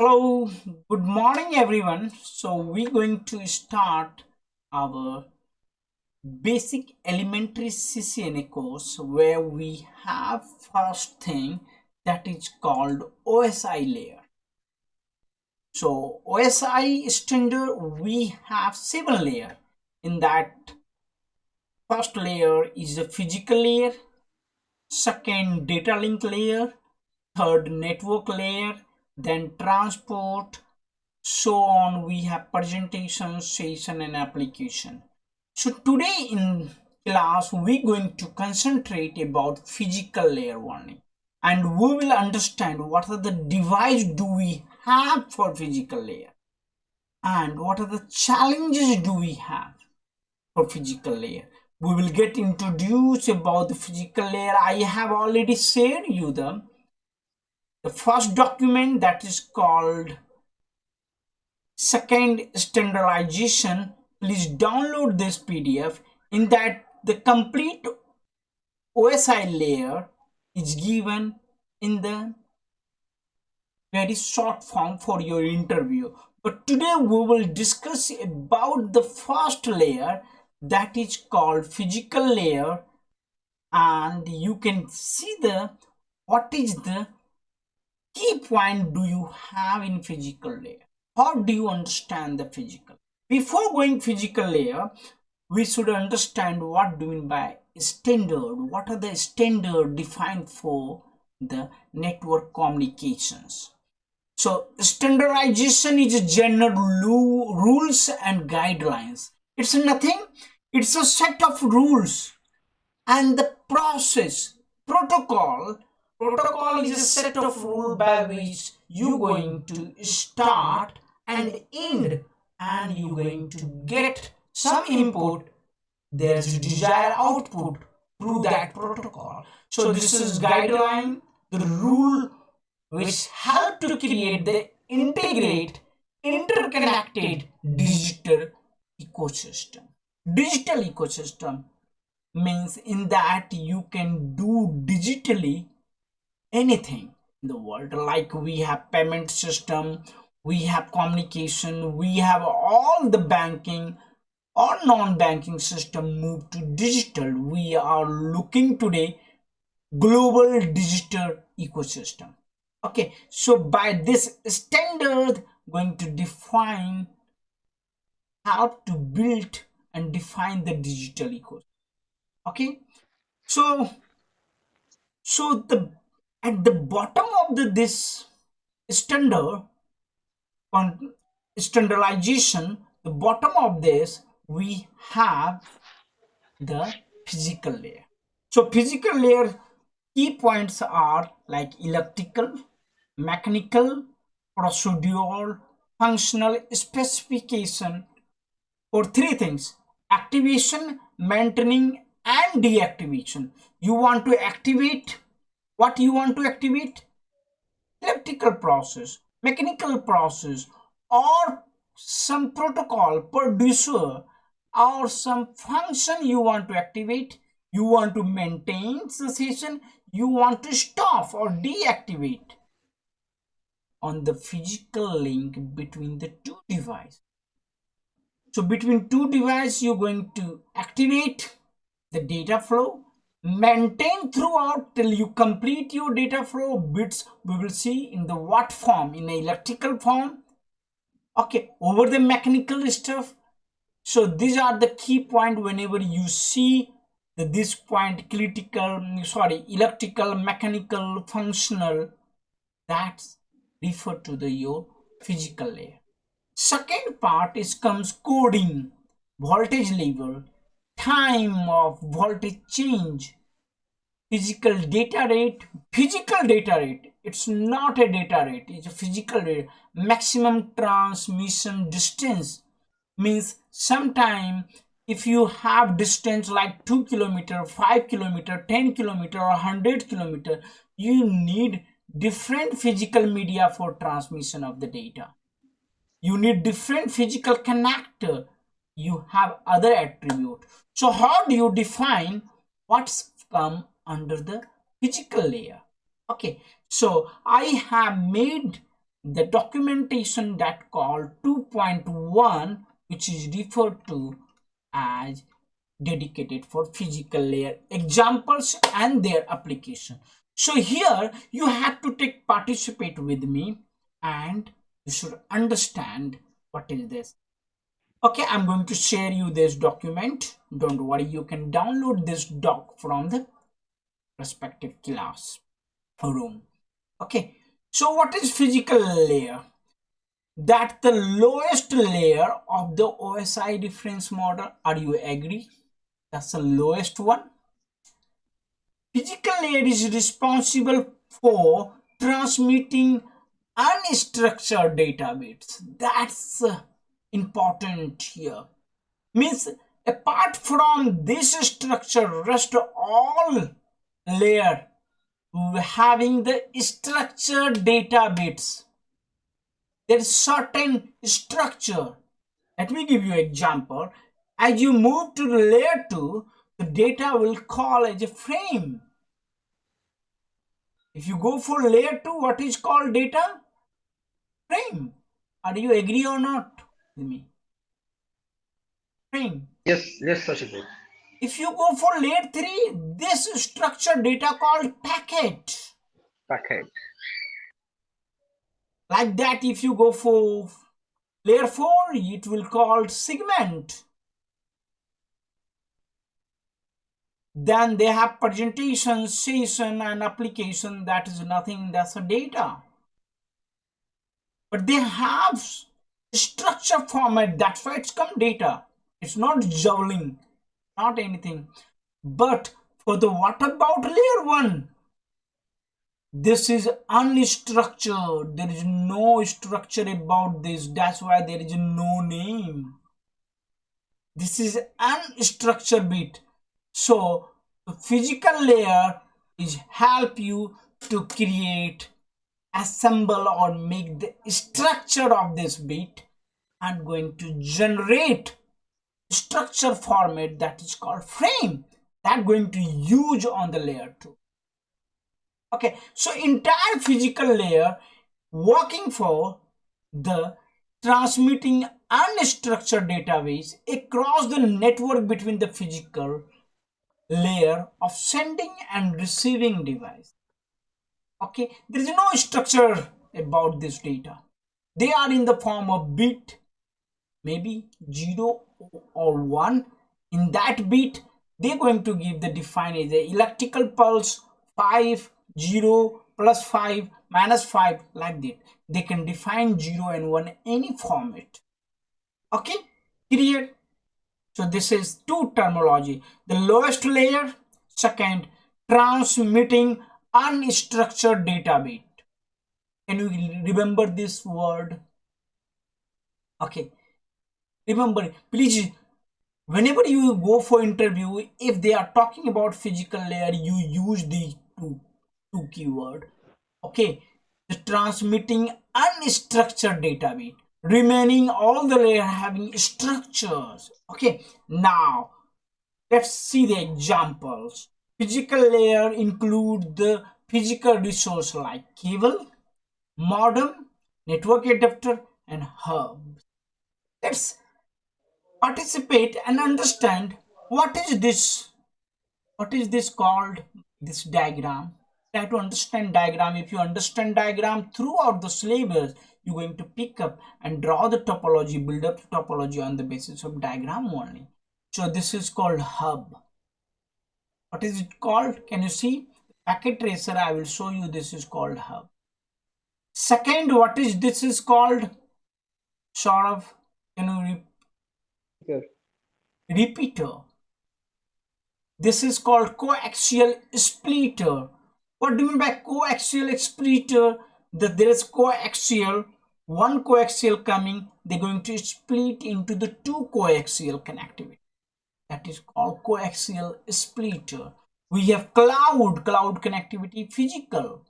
Hello, good morning everyone. So we're going to start our basic elementary CCNA course where we have first thing that is called OSI layer. So OSI standard we have 7 layers. In that first layer is a physical layer, second data link layer, third network layer, then transport, so on. We have presentation, session and application. So today in class we're going to concentrate about physical layer only, and we will understand what are the device do we have for physical layer and what are the challenges do we have for physical layer. We will get introduced about the physical layer. I have already shared you the first document that is called second standardization. Please download this PDF. In that the complete OSI layer is given in the very short form for your interview. But today we will discuss about the first layer that is called physical layer, and you can see the what is the key point do you have in physical layer. How do you understand the physical? Before going physical layer, we should understand what do you mean by standard. What are the standard defined for the network communications? So standardization is a general rules and guidelines. It's nothing. It's a set of rules and the process. Protocol is a set of rules by which you're going to start and end, and you're going to get some input. There's a desired output through that protocol. So this is guideline, the rule which help to create the integrate interconnected ecosystem digital ecosystem means in that you can do digitally anything in the world. Like we have payment system, we have communication, we have all the banking or non-banking system move to digital. We are looking today global digital ecosystem. Okay, so by this standard going to define how to build and define the digital ecosystem. Okay, so the at the bottom of this standard on standardization, the bottom of this we have the physical layer. So physical layer key points are like electrical, mechanical, procedural, functional specification for three things: activation, maintaining and deactivation. You want to activate what you want to activate: electrical process, mechanical process, or some protocol producer, or some function you want to activate. You want to maintain the session, you want to stop or deactivate on the physical link between the two devices. So between two devices, you're going to activate the data flow, maintain throughout till you complete your data flow bits. We will see in the what form, in the electrical form, okay, over the mechanical stuff. So these are the key point whenever you see this point: critical, sorry, electrical, mechanical, functional. That's refer to the your physical layer. Second part is comes coding, voltage level, time of voltage change, physical data rate. It's not a data rate, it's a physical rate. Maximum transmission distance means sometime if you have distance like 2 kilometer, 5 kilometer, 10 kilometer or 100 kilometer, you need different physical media for transmission of the data. You need different physical connector. You have other attribute. So how do you define what's come under the physical layer? Okay, so I have made the documentation that called 2.1, which is referred to as dedicated for physical layer examples and their application. So here you have to take participate with me and you should understand what is this. Okay, I'm going to share you this document. Don't worry, you can download this doc from the respective class room. Okay, so what is physical layer? That the lowest layer of the OSI reference model. Are you agree? That's the lowest one. Physical layer is responsible for transmitting unstructured data bits. That's important here. Means apart from this structure, rest all layer having the structured data bits. There is certain structure. Let me give you an example. As you move to the layer 2, the data will call as a frame. If you go for layer 2, what is called data? Frame. Are you agree or not with me? Frame. Yes, Sashidhar. If you go for layer 3, this structured data called packet. Packet. Like that, if you go for layer 4, it will called segment. Then they have presentation, session, and application. That is nothing, that's a data. But they have structure format, that's why it's come data. It's not juggling, not anything. But for the what about layer 1? This is unstructured. There is no structure about this. That's why there is no name. This is unstructured bit. So the physical layer is help you to create, assemble or make the structure of this bit and going to generate structure format that is called frame that going to use on the layer 2. Okay, so entire physical layer working for the transmitting unstructured database across the network between the physical layer of sending and receiving device. Okay, there is no structure about this data. They are in the form of bit, maybe 0 or 1. In that bit, they're going to give the define as the electrical pulse 5, 0, plus 5, minus 5, like that. They can define 0 and 1 any format. Okay, clear? So this is two terminology. The lowest layer, second, transmitting unstructured data bit. Can you remember this word? Okay, remember, please, whenever you go for interview, if they are talking about physical layer, you use the two keyword. Okay, the transmitting unstructured data bit, remaining all the layer having structures. Okay, now let's see the examples. Physical layer include the physical resource like cable, modem, network adapter, and hub. Let's participate and understand what is this called, this diagram. Try to understand diagram. If you understand diagram throughout the syllabus, you're going to pick up and draw the topology, build up topology on the basis of diagram only. So this is called hub. What is it called? Can you see? Packet tracer, I will show you. This is called hub. Second, what is this is called? Sort of, can you Here. repeater? This is called coaxial splitter. What do you mean by coaxial splitter? That there is coaxial, one coaxial coming, they're going to split into the two coaxial connectivity. That is called coaxial splitter. We have cloud connectivity, physical,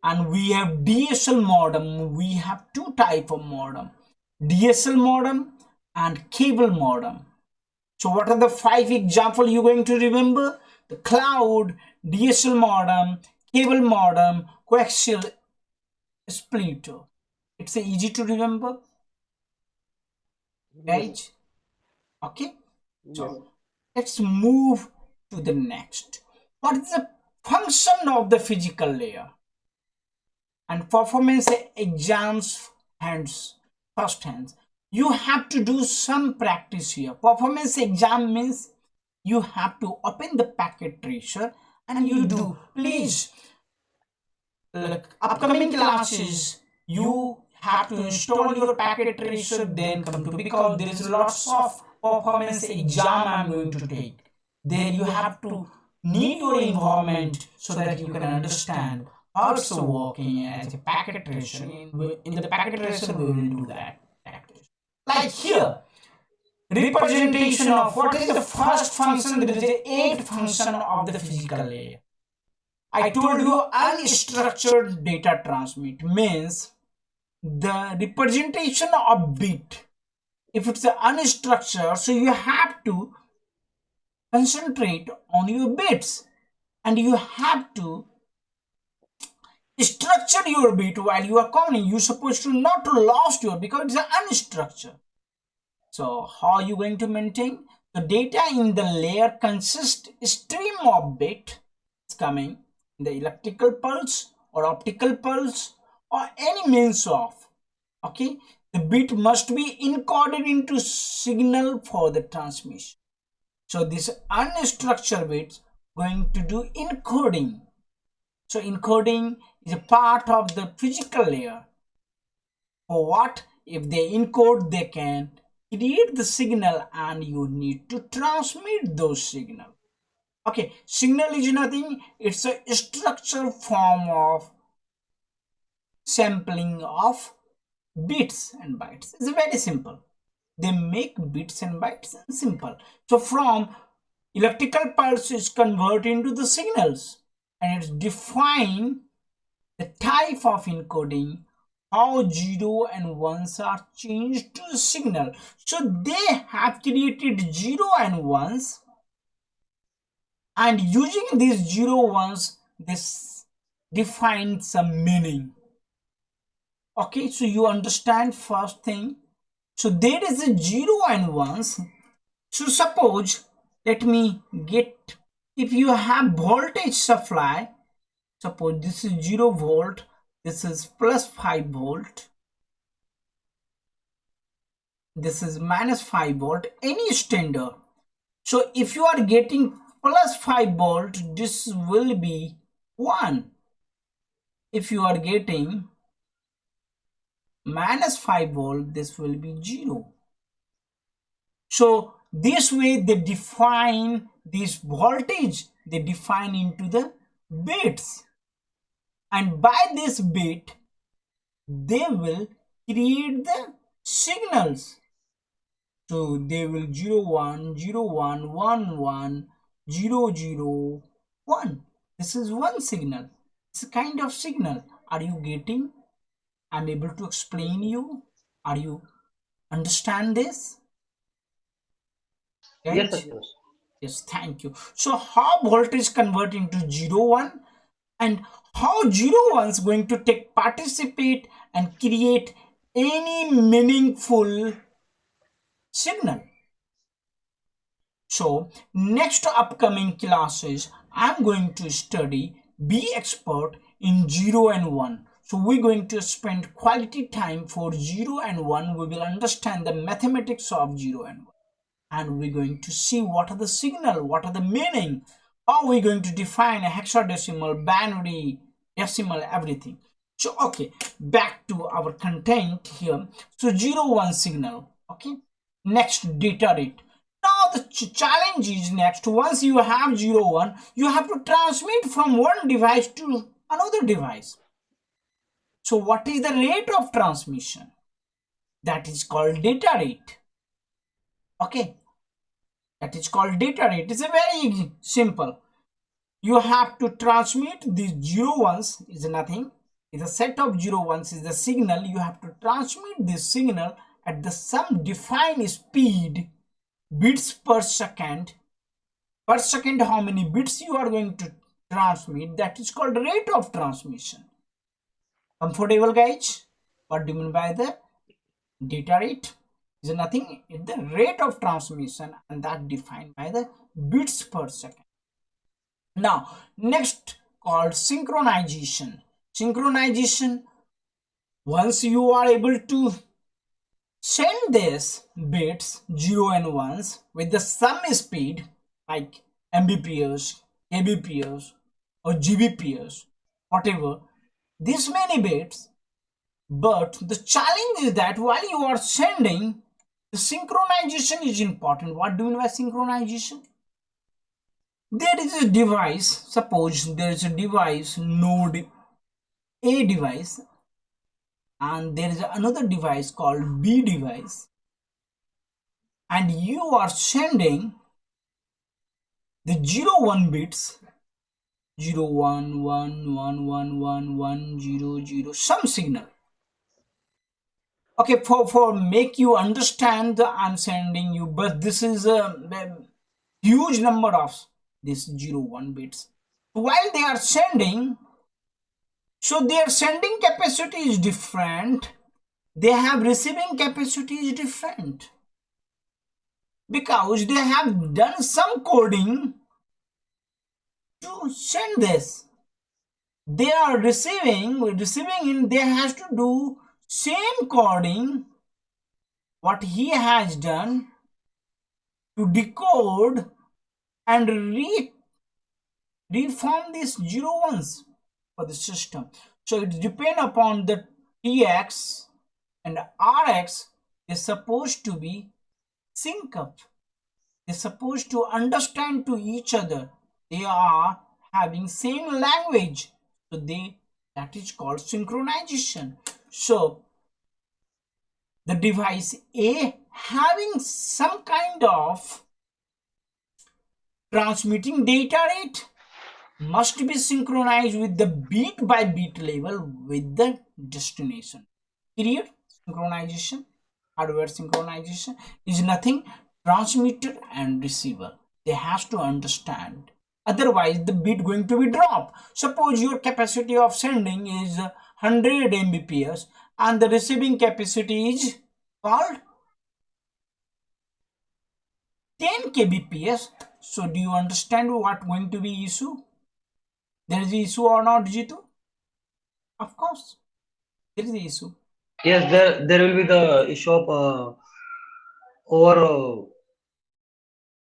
and we have DSL modem. We have two type of modem, DSL modem and cable modem. So what are the 5 example you're going to remember? The cloud, DSL modem, cable modem, coaxial splitter. It's easy to remember, Yes. guys. Okay, Yes. so let's move to the next. What is the function of the physical layer? And performance exams hands first hands. You have to do some practice here. Performance exam means you have to open the packet tracer and you do. Please, like upcoming classes, you have to install your packet tracer, then come to, because there is lots of performance exam I'm going to take. There you have to need your environment so that you can understand how it's working as a packet tracer. In the packet tracer, we will do that. Like here, representation of what is the first function. There is a 8 function of the physical layer. I told you unstructured data transmit means the representation of bit. If it's unstructured, so you have to concentrate on your bits and you have to structure your bit while you are calling. You're supposed to not lost your, because it's unstructured. So how are you going to maintain? The data in the layer consists stream of bit. It's coming in the electrical pulse or optical pulse or any means of. Okay, the bit must be encoded into signal for the transmission. So this unstructured bits going to do encoding. So encoding is a part of the physical layer. For what? If they encode, they can create the signal and you need to transmit those signals. Okay, signal is nothing, it's a structured form of sampling of bits and bytes. It's very simple. They make bits and bytes simple. So from electrical pulse is converted into the signals and it's define the type of encoding, how 0 and 1s are changed to a signal. So they have created 0 and 1s, and using these 0 1s, this defines some meaning. Okay, so you understand first thing. So there is a 0 and 1s. So suppose, let me get, if you have voltage supply, suppose this is 0 volt, this is plus 5 volt, this is minus 5 volt, any standard. So if you are getting plus 5 volt, this will be 1. If you are getting minus 5 volt, this will be 0. So this way they define this voltage, they define into the bits, and by this bit they will create the signals. So they will 0 1 0 1 1 1 0 0 1. This is one signal. It's a kind of signal. Are you getting? I'm able to explain you. Are you understand this? Yes, Right? of course. Yes, thank you. So how voltage convert into 0 1, and how 0 1 is going to take participate and create any meaningful signal. So next upcoming classes, I'm going to study, be expert in 0 and 1. So we're going to spend quality time for 0 and 1. We will understand the mathematics of 0 and 1. And we're going to see what are the signal, what are the meaning, how we're going to define a hexadecimal, binary, decimal, everything. So okay, back to our content here. So 0 1 signal. Okay, next data rate. Now the challenge is next, once you have 0 1, you have to transmit from one device to another device. So what is the rate of transmission? That is called data rate. Okay, that is called data rate. It's a very simple. You have to transmit these 0 1s is nothing. Is a set of 0 1s is the signal. You have to transmit this signal at the some defined speed, bits per second. Per second, how many bits you are going to transmit, that is called rate of transmission. Comfortable, guys? What do you mean by the data rate? Is nothing, it's the rate of transmission, and that defined by the bits per second. Now, next called synchronization. Synchronization, once you are able to send these bits 0 and 1s with the some speed like Mbps, kbps or gbps, whatever, this many bits. But the challenge is that while you are sending, the synchronization is important. What do you mean by synchronization? There is a device, suppose there is a device node A device, and there is another device called B device, and you are sending the 0 1 bits, 0 1 1 1 1 1 1 0 0, some signal. Okay, for make you understand, I'm sending you, but this is a huge number of these 0 1 bits. While they are sending, so their sending capacity is different, they have receiving capacity is different, because they have done some coding to send this. They are receiving in, they has to do same coding what he has done to decode and reform these 0 1s for the system. So it depends upon the TX and RX is supposed to be sync up. They're supposed to understand to each other. They are having same language. So that is called synchronization. So the device A having some kind of transmitting data rate must be synchronized with the beat by beat level with the destination. Period. Synchronization, hardware synchronization is nothing, transmitter and receiver. They has to understand. Otherwise, the bit going to be dropped. Suppose your capacity of sending is 100 Mbps and the receiving capacity is called 10 kbps. So do you understand what going to be issue? There is issue or not, Jitu? Of course, there is issue. Yes, there will be the issue of over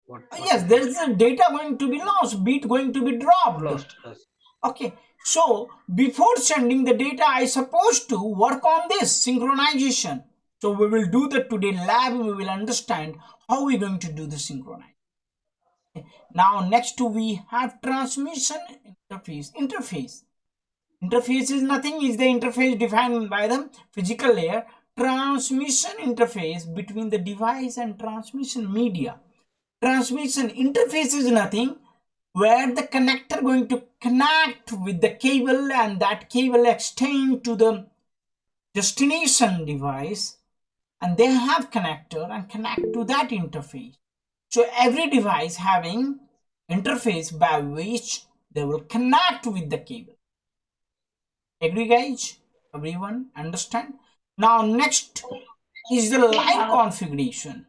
what Yes, to say there is a data going to be lost, bit going to be dropped. lost. Yes. Okay, so before sending the data, I supposed to work on this synchronization. So we will do that today lab. We will understand how we're going to do the synchronize. Now next we have transmission interface. Interface is nothing, is the interface defined by the physical layer. Transmission interface between the device and transmission media. Transmission interface is nothing, where the connector going to connect with the cable and that cable extend to the destination device, and they have connector and connect to that interface. So every device having interface by which they will connect with the cable. Agree guys? Everyone understand? Now next is the line configuration.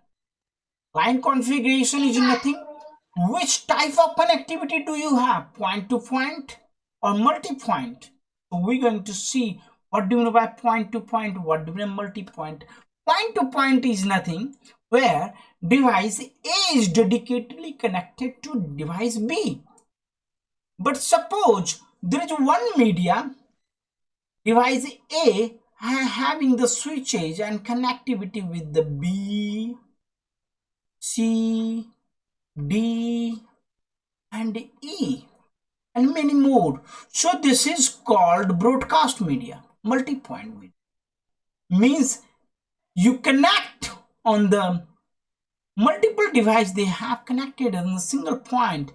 Line configuration is nothing. Which type of connectivity do you have? Point to point or multi-point? So we're going to see what do you mean by point to point, what do you mean multi-point. Point to point is nothing, where device A is dedicatedly connected to device B. But suppose there is one media, device A having the switches and connectivity with the B, C, D and E and many more. So this is called broadcast media, multi-point media. Means you connect on the multiple device they have connected on a single point.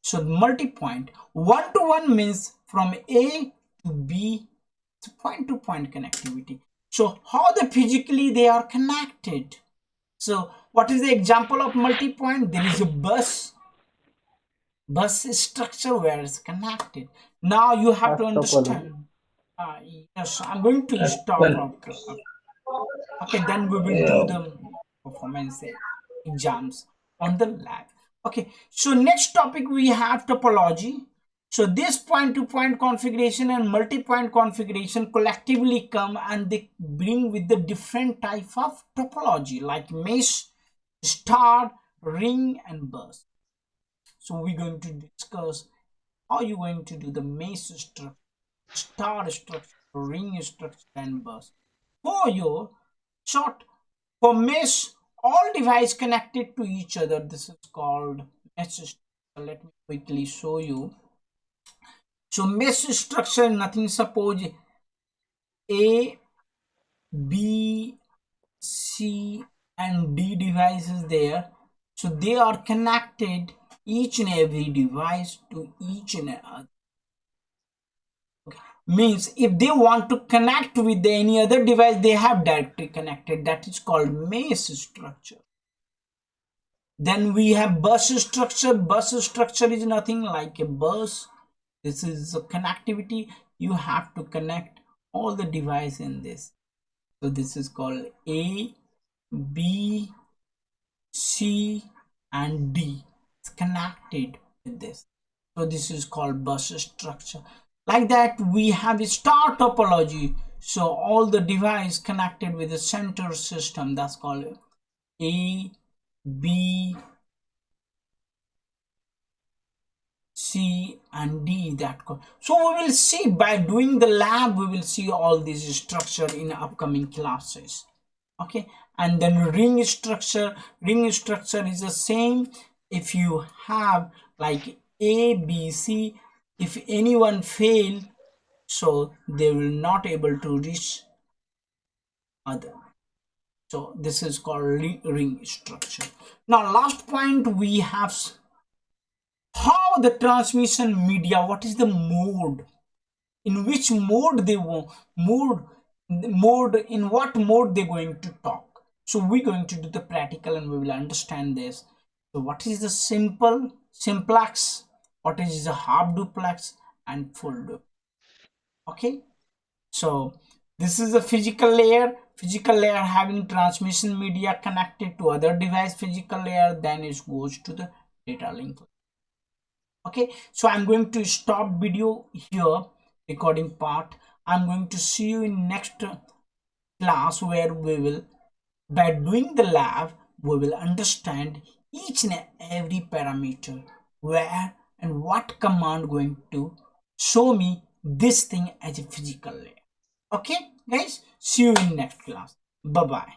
So multi-point, one-to-one means from A to B, it's point-to-point connectivity. So how they physically they are connected. So what is the example of multi-point? There is a bus structure where it's connected. Now you have to Topology. understand. Yes, I'm going to stop Well, after. Okay, then we will do yeah, the performance exams on the lab. Okay, so next topic we have topology. So this point-to-point configuration and multi-point configuration collectively come and they bring with the different type of topology like mesh, star, ring, and burst. So we're going to discuss how you're going to do the mesh structure, star structure, ring structure, and burst. For your short for mesh, all devices connected to each other. This is called mesh structure. Let me quickly show you. So mesh structure nothing. Suppose A, B, C, and D devices there. So they are connected each and every device to each and other. Means if they want to connect with any other device, they have directly connected. That is called mesh structure. Then we have bus structure. Bus structure is nothing like a bus. This is a connectivity. You have to connect all the device in this. So this is called A, B, C, and D. It's connected with this. So this is called bus structure. Like that, we have a star topology. So all the device connected with the center system. That's called A, B, C, and D. So we will see by doing the lab. We will see all this structure in upcoming classes. Okay, and then ring structure. Ring structure is the same. If you have like A, B, C, if anyone fail, so they will not able to reach other. So this is called ring structure. Now last point we have how the transmission media, what is the mode, in which mode they want, mode in what mode they're going to talk. So we're going to do the practical and we will understand this. So what is the simplex, what is the half duplex, and full duplex. Okay, so this is the physical layer having transmission media connected to other device physical layer, then it goes to the data link. Okay, so I'm going to stop video here, recording part. I'm going to see you in next class where we will, by doing the lab, we will understand each and every parameter where and what command going to show me this thing as a physical layer. Okay guys, see you in next class. Bye bye.